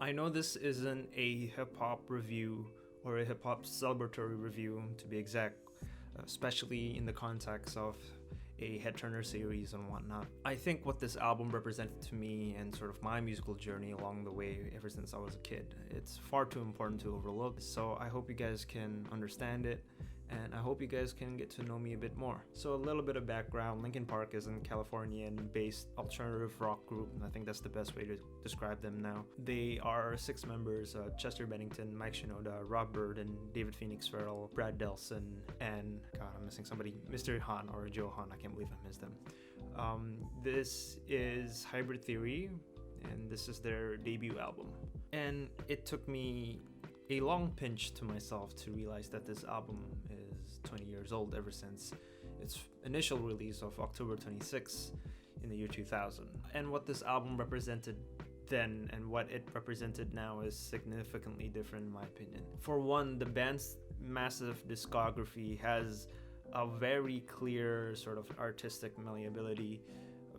I know this isn't a hip hop review or a hip hop celebratory review, to be exact, especially in the context of a Head Turner series and whatnot. I think what this album represented to me and sort of my musical journey along the way ever since I was a kid, it's far too important to overlook. So I hope you guys can understand it, and I hope you guys can get to know me a bit more. So a little bit of background: Linkin Park is a Californian-based alternative rock group, and I think that's the best way to describe them now. They are 6 members: Chester Bennington, Mike Shinoda, Rob Burden, David Phoenix Farrell, Brad Delson, and God, I'm missing somebody, Mr. Han or Joe Han. I can't believe I missed them. This is Hybrid Theory, and this is their debut album. And it took me a long pinch to myself to realize that this album is 20 years old ever since its initial release of October 26 in the year 2000. And what this album represented then and what it represented now is significantly different in my opinion. For one, the band's massive discography has a very clear sort of artistic malleability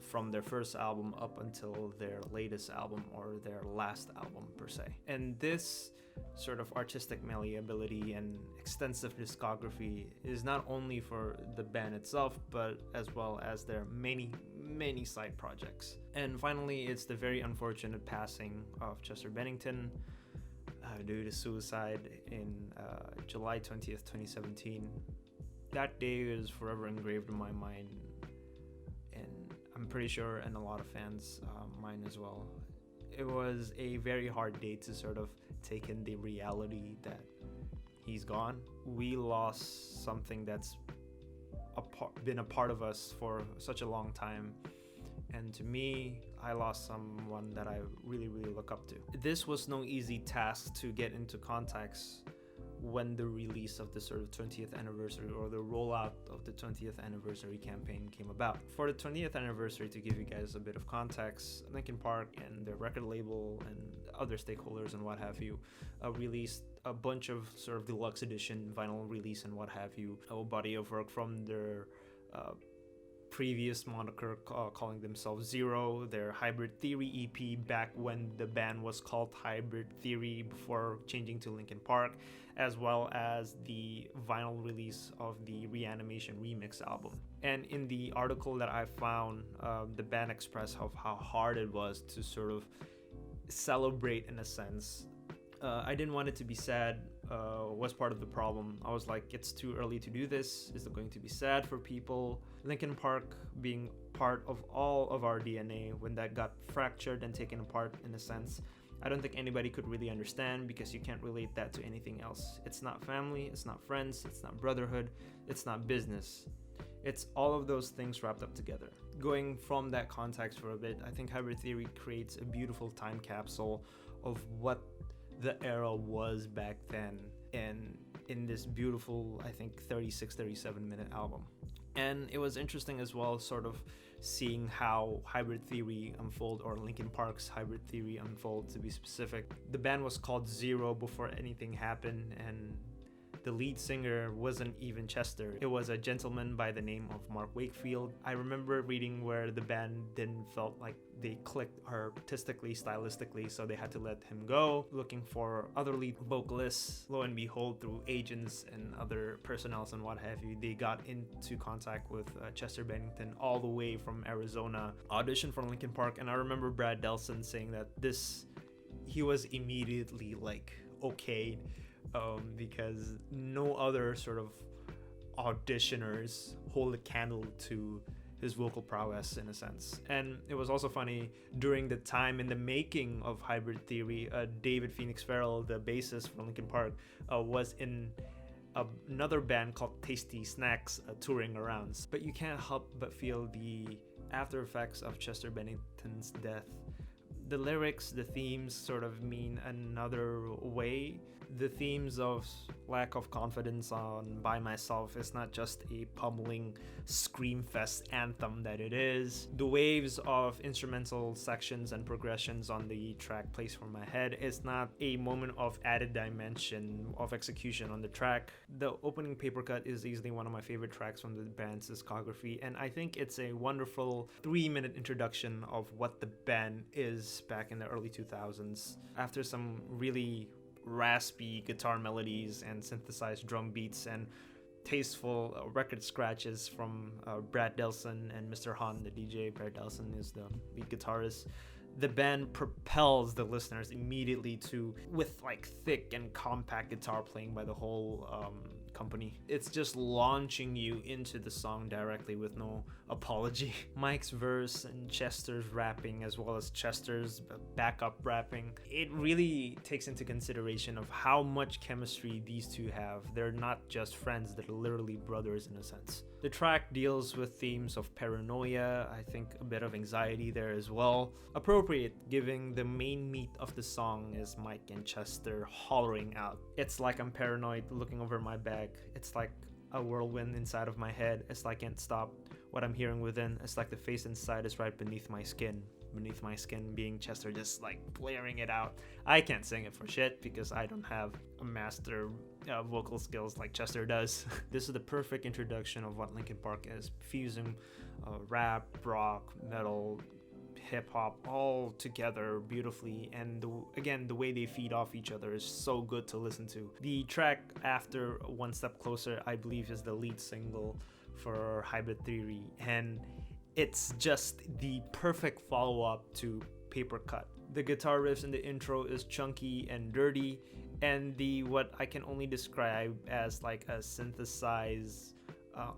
from their first album up until their latest album or their last album per se. And this sort of artistic malleability and extensive discography is not only for the band itself, but as well as their many side projects. And finally, it's the very unfortunate passing of Chester Bennington due to suicide in July 20th, 2017. That day is forever engraved in my mind, and I'm pretty sure in a lot of fans' mind as well. It was a very hard day to sort of take in the reality that he's gone. We lost something that's been a part of us for such a long time. And to me, I lost someone that I really look up to. This was no easy task to get into context when the release of the sort of 20th anniversary or the rollout of the 20th anniversary campaign came about. For the 20th anniversary, to give you guys a bit of context, Linkin Park and their record label and other stakeholders and what have you released a bunch of sort of deluxe edition vinyl release and what have you, a body of work from their previous moniker calling themselves Zero, their Hybrid Theory EP back when the band was called Hybrid Theory before changing to Linkin Park, as well as the vinyl release of the Reanimation Remix album. And in the article that I found, the band expressed of how hard it was to sort of celebrate in a sense. I didn't want it to be sad, was part of the problem. I was like, it's too early to do this. Is it going to be sad for people? Linkin Park being part of all of our DNA, when that got fractured and taken apart in a sense, I don't think anybody could really understand, because you can't relate that to anything else. It's not family, it's not friends, it's not brotherhood, it's not business. It's all of those things wrapped up together. Going from that context for a bit, I think Hybrid Theory creates a beautiful time capsule of what the era was back then, and in this beautiful, I think 36-37 minute album. And it was interesting as well, sort of seeing how Hybrid Theory unfold, or Linkin Park's Hybrid Theory unfold to be specific. The band was called Zero before anything happened, and the lead singer wasn't even Chester. It was a gentleman by the name of Mark Wakefield. I remember reading where the band didn't felt like they clicked artistically, stylistically, so they had to let him go, looking for other lead vocalists. Lo and behold, through agents and other personnel and what have you, they got into contact with Chester Bennington all the way from Arizona, auditioned for Linkin Park. And I remember Brad Delson saying that he was immediately like okayed, because no other sort of auditioners hold a candle to his vocal prowess in a sense. And it was also funny, during the time in the making of Hybrid Theory, David Phoenix Farrell, the bassist for Linkin Park, was in another band called Tasty Snacks touring around. But you can't help but feel the after effects of Chester Bennington's death. The lyrics, the themes sort of mean another way. The themes of lack of confidence on By Myself is not just a pummeling screamfest anthem that it is. The waves of instrumental sections and progressions on the track Place for My Head is not a moment of added dimension of execution on the track. The opening Paper Cut is easily one of my favorite tracks from the band's discography, and I think it's a wonderful 3-minute introduction of what the band is back in the early 2000s. After some really raspy guitar melodies and synthesized drum beats and tasteful record scratches from Brad Delson and Mr. Han, the DJ. Brad Delson is the lead guitarist. The band propels the listeners immediately with like thick and compact guitar playing by the whole company. It's just launching you into the song directly with no apology. Mike's verse and Chester's rapping, as well as Chester's backup rapping, it really takes into consideration of how much chemistry these two have. They're not just friends, they're literally brothers in a sense. The track deals with themes of paranoia, I think a bit of anxiety there as well. Appropriate, given the main meat of the song is Mike and Chester hollering out. It's like I'm paranoid looking over my back. It's like a whirlwind inside of my head. It's like I can't stop what I'm hearing within. It's like the face inside is right beneath my skin. Beneath my skin being Chester just like blaring it out. I can't sing it for shit because I don't have a master vocal skills like Chester does. This is the perfect introduction of what Linkin Park is, fusing rap, rock, metal, hip-hop all together beautifully, and again the way they feed off each other is so good to listen to. The track after One Step Closer, I believe, is the lead single for Hybrid Theory, and it's just the perfect follow-up to Paper Cut. The guitar riffs in the intro is chunky and dirty, and the what I can only describe as like a synthesized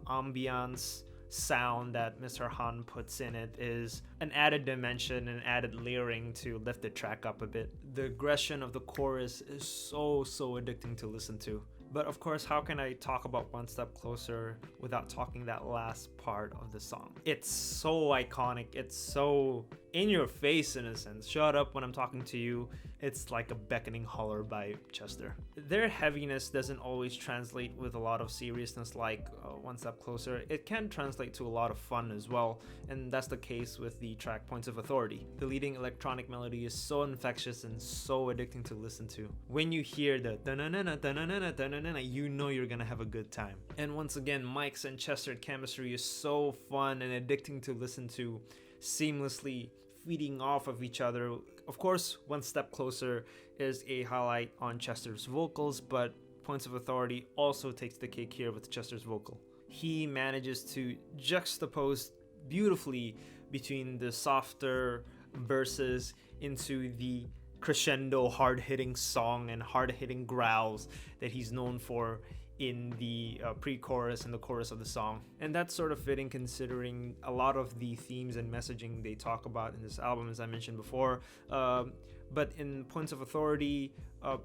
ambiance sound that Mr. Han puts in it is an added dimension and added layering to lift the track up a bit. The aggression of the chorus is so addicting to listen to. But of course, how can I talk about One Step Closer without talking that last part of the song? It's so iconic. It's so in your face in a sense. Shut up when I'm talking to you. It's like a beckoning holler by Chester. Their heaviness doesn't always translate with a lot of seriousness like One Step Closer. It can translate to a lot of fun as well, and that's the case with the track Points of Authority. The leading electronic melody is so infectious and so addicting to listen to. When you hear the da-na-na-na, da-na-na-na, da-na-na-na, you know you're gonna have a good time. And once again, Mike's and Chester chemistry is so fun and addicting to listen to, seamlessly feeding off of each other. Of course, One Step Closer is a highlight on Chester's vocals, but Points of Authority also takes the cake here with Chester's vocal. He manages to juxtapose beautifully between the softer verses into the crescendo hard-hitting song and hard-hitting growls that he's known for in the pre-chorus and the chorus of the song. And that's sort of fitting considering a lot of the themes and messaging they talk about in this album, as I mentioned before. But in Points of Authority,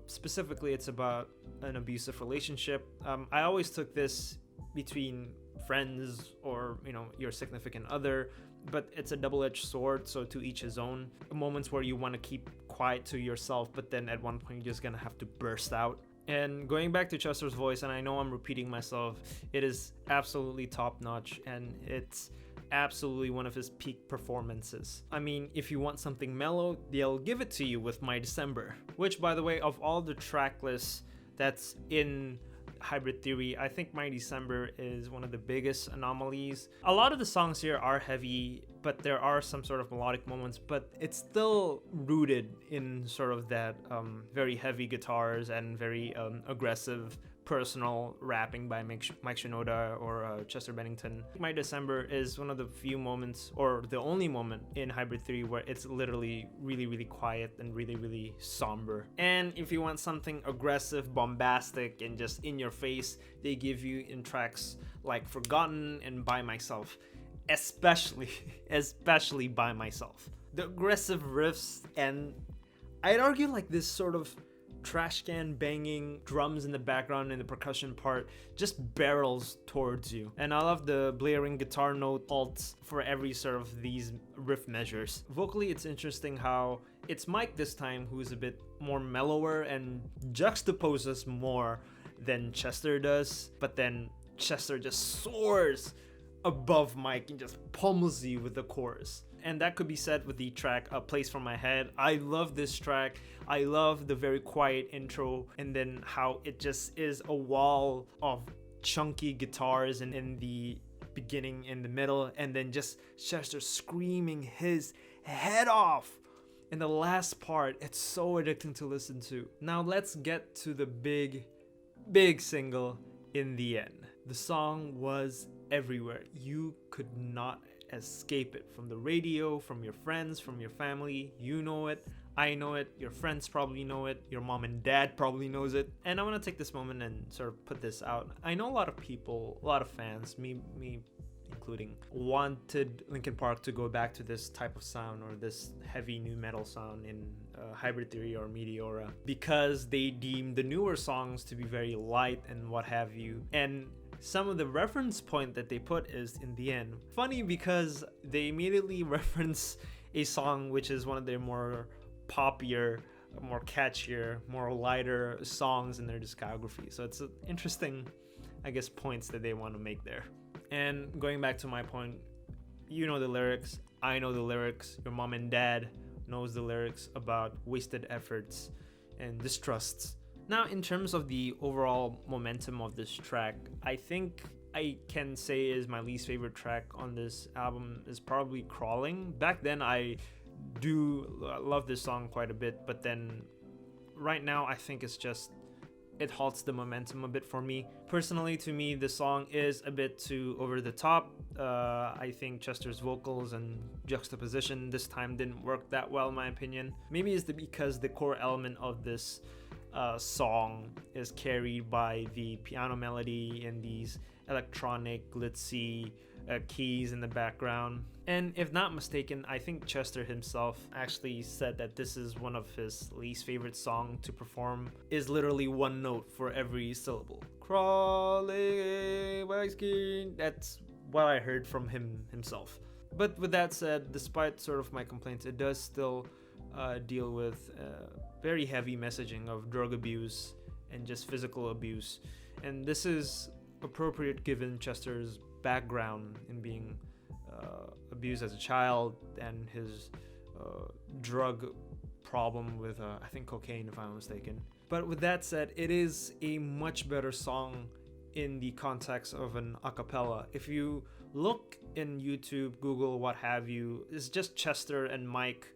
specifically, it's about an abusive relationship. I always took this between friends or, your significant other, but it's a double-edged sword, so to each his own. Moments where you want to keep quiet to yourself, but then at one point you're just gonna have to burst out. And going back to Chester's voice, and I know I'm repeating myself, it is absolutely top-notch, and it's absolutely one of his peak performances. I mean, if you want something mellow, they'll give it to you with My December, which, by the way, of all the track lists that's in Hybrid Theory, I think My December is one of the biggest anomalies. A lot of the songs here are heavy, but there are some sort of melodic moments, but it's still rooted in sort of that very heavy guitars and very aggressive personal rapping by Mike Shinoda or Chester Bennington. My December is one of the few moments, or the only moment in Hybrid Theory where it's literally really quiet and really somber. And if you want something aggressive, bombastic, and just in your face, they give you in tracks like Forgotten and By Myself. Especially By Myself. The aggressive riffs, and I'd argue like this sort of trash can banging drums in the background and the percussion part just barrels towards you. And I love the blaring guitar note alts for every sort of these riff measures. Vocally, it's interesting how it's Mike this time who's a bit more mellower and juxtaposes more than Chester does, but then Chester just soars above Mike and just pummels you with the chorus. And that could be said with the track A Place for My Head. I love this track. I love the very quiet intro, and then how it just is a wall of chunky guitars and in the beginning, in the middle, and then just Chester screaming his head off in the last part. It's so addicting to listen to. Now let's get to the big single in the end. The song was everywhere. You could not escape it, from the radio, from your friends, from your family. You know it, I know it, your friends probably know it, your mom and dad probably knows it. And I want to take this moment and sort of put this out. I know a lot of people, a lot of fans, me including, wanted Linkin Park to go back to this type of sound, or this heavy new metal sound in Hybrid Theory or Meteora, because they deemed the newer songs to be very light and what have you. And some of the reference point that they put is in the end. Funny, because they immediately reference a song which is one of their more poppier, more catchier, more lighter songs in their discography. So it's interesting, I guess, points that they want to make there. And going back to my point, you know the lyrics, I know the lyrics, your mom and dad knows the lyrics about wasted efforts and distrusts. Now, in terms of the overall momentum of this track, I think I can say is my least favorite track on this album is probably Crawling. Back then, I do love this song quite a bit, but then right now, I think it halts the momentum a bit for me. Personally, to me, the song is a bit too over the top. I think Chester's vocals and juxtaposition this time didn't work that well, in my opinion. Maybe it's because the core element of this song is carried by the piano melody and these electronic glitzy keys in the background. And if not mistaken, I think Chester himself actually said that this is one of his least favorite songs to perform. Is literally one note for every syllable. Crawling by skin. That's what I heard from himself. But with that said, despite sort of my complaints, it does still deal with very heavy messaging of drug abuse and just physical abuse. And this is appropriate given Chester's background in being abused as a child and his drug problem with I think cocaine, if I'm not mistaken. But with that said, it is a much better song in the context of an a cappella. If you look in YouTube, Google, what have you, it's just Chester and Mike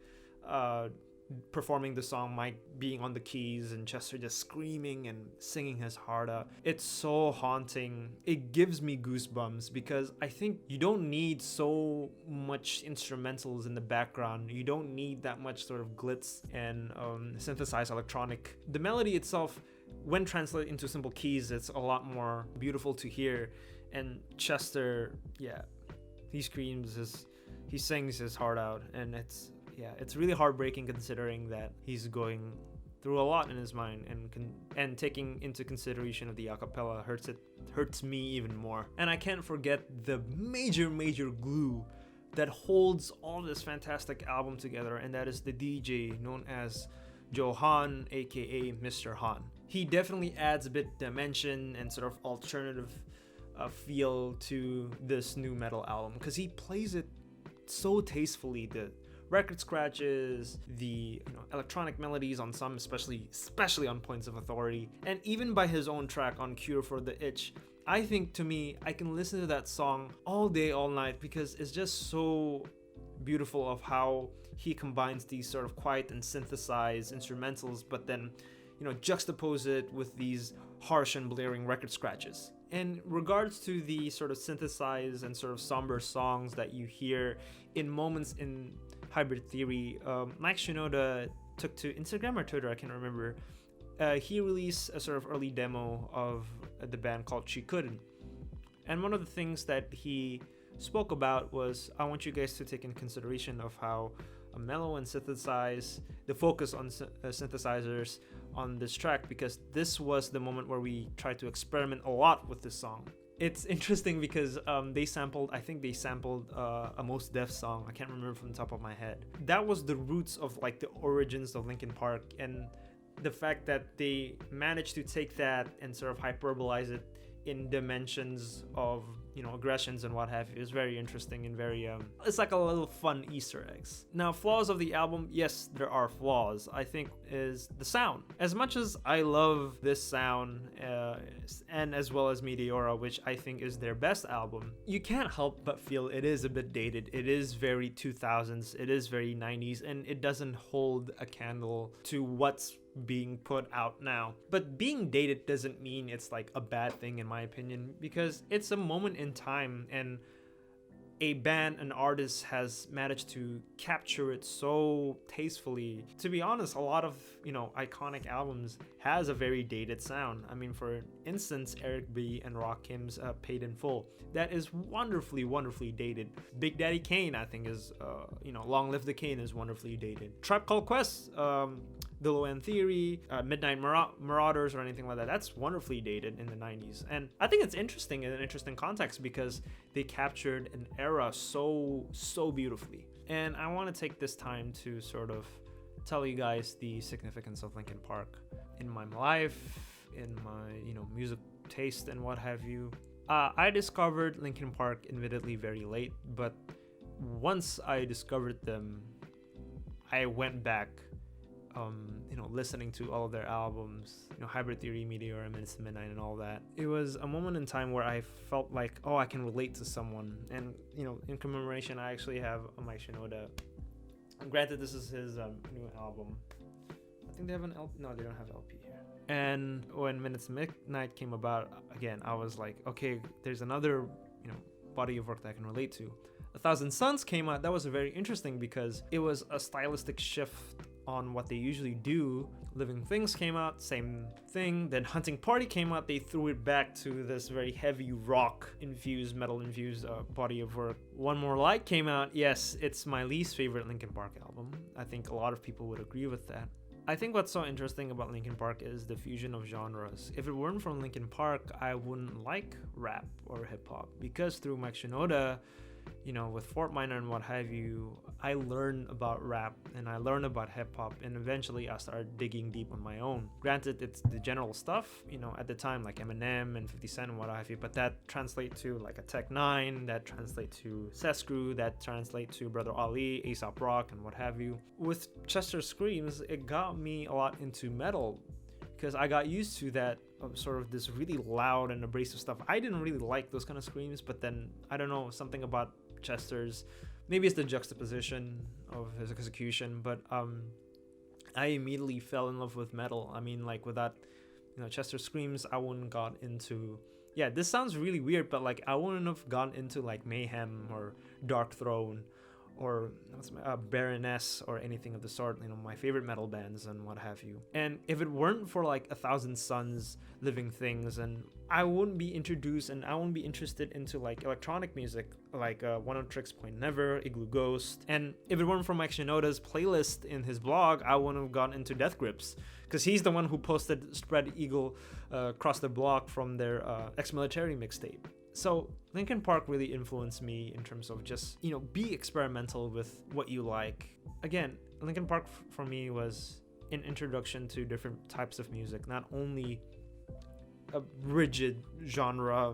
performing the song, Mike being on the keys and Chester just screaming and singing his heart out. It's so haunting. It gives me goosebumps because I think you don't need so much instrumentals in the background. You don't need that much sort of glitz and synthesized electronic. The melody itself, when translated into simple keys, it's a lot more beautiful to hear. And Chester, yeah, he sings his heart out, and it's really heartbreaking considering that he's going through a lot in his mind, and taking into consideration of the acapella hurts me even more. And I can't forget the major glue that holds all this fantastic album together, and that is the DJ known as Johan, aka Mr. Han. He definitely adds a bit dimension and sort of alternative feel to this new metal album because he plays it so tastefully. The record scratches, the electronic melodies on some, especially on Points of Authority, and even by his own track on Cure for the Itch. I think, to me, I can listen to that song all day, all night, because it's just so beautiful of how he combines these sort of quiet and synthesized instrumentals, but then juxtapose it with these harsh and blaring record scratches. In regards to the sort of synthesized and sort of somber songs that you hear in moments in Hybrid Theory, Mike Shinoda took to Instagram or Twitter, I can't remember. He released a sort of early demo of the band called She Couldn't. And one of the things that he spoke about was, I want you guys to take in consideration of how mellow and synthesized, the focus on synthesizers on this track, because this was the moment where we tried to experiment a lot with this song. It's interesting because they sampled a Mos Def song. I can't remember from the top of my head. That was the roots of like the origins of Linkin Park, and the fact that they managed to take that and sort of hyperbolize it in dimensions of, you know, aggressions and what have you is very interesting and very it's like a little fun Easter eggs. Now, flaws of the album, yes, there are flaws. I think is the sound. As much as I love this sound and as well as Meteora, which I think is their best album, you can't help but feel it is a bit dated. It is very 2000s, it is very 90s, and it doesn't hold a candle to what's being put out now. But being dated doesn't mean it's like a bad thing, in my opinion, because it's a moment in time, and a band, an artist has managed to capture it so tastefully. To be honest, a lot of, you know, iconic albums has a very dated sound. I mean, for instance, Eric B and Rakim's Paid in Full, that is wonderfully dated. Big Daddy Kane, I think, is you know, Long Live the Kane is wonderfully dated. Tribe Called Quest, The Low End Theory, Midnight Marauders, or anything like that, that's wonderfully dated in the 90s. And I think it's interesting in an interesting context because they captured an era so beautifully. And I want to take this time to sort of tell you guys the significance of Linkin Park in my life, in my, you know, music taste and what have you. I discovered Linkin Park admittedly very late, but once I discovered them, I went back, you know, listening to all of their albums, you know, Hybrid Theory, Meteor, Minutes to Midnight, and all that. It was a moment in time where I felt like, oh, I can relate to someone. And, you know, in commemoration, I actually have a Mike Shinoda. Granted, this is his new album. I think they have an LP. No, they don't have LP here. And when Minutes to Midnight came about, again, I was like, okay, there's another, you know, body of work that I can relate to. 1,000 Suns came out. That was very interesting because it was a stylistic shift on what they usually do. Living Things came out, same thing. Then Hunting Party came out. They threw it back to this very heavy rock infused, metal infused body of work. One More Light came out. Yes, it's my least favorite Linkin Park album. I think a lot of people would agree with that. I think what's so interesting about Linkin Park is the fusion of genres. If it weren't for Linkin Park, I wouldn't like rap or hip hop, because through Mike Shinoda, you know, with Fort Minor and what have you, I learned about rap and I learned about hip hop, and eventually I started digging deep on my own. Granted, it's the general stuff, you know, at the time, like Eminem and 50 Cent and what have you, but that translates to like a Tech Nine, that translates to Sescrew, that translates to Brother Ali, A$AP Rock, and what have you. With Chester Screams, it got me a lot into metal, because I got used to that sort of this really loud and abrasive stuff. I didn't really like those kind of screams, but then, I don't know, something about Chester's, maybe it's the juxtaposition of his execution, but I immediately fell in love with metal. I mean, like, without, you know, Chester Screams, I wouldn't got into, yeah, this sounds really weird, but like, I wouldn't have gone into like Mayhem or Dark Throne or Baroness or anything of the sort, you know, my favorite metal bands and what have you. And if it weren't for like 1,000 Suns, Living Things, and I wouldn't be introduced and I wouldn't be interested into like electronic music, like One of Tricks Point Never, Igloo Ghost. And if it weren't for Mike Shinoda's playlist in his blog, I wouldn't have gotten into Death Grips, because he's the one who posted Spread Eagle Across the Block from their ex-military mixtape. So Linkin Park really influenced me in terms of just, you know, be experimental with what you like. Again, Linkin Park for me was an introduction to different types of music, not only a rigid genre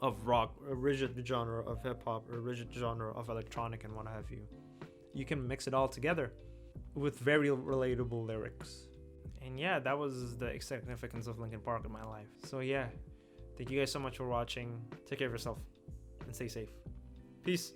of rock, a rigid genre of hip hop, or a rigid genre of electronic and what have you. You can mix it all together with very relatable lyrics. And yeah, that was the significance of Linkin Park in my life. So yeah, thank you guys so much for watching. Take care of yourself and stay safe. Peace.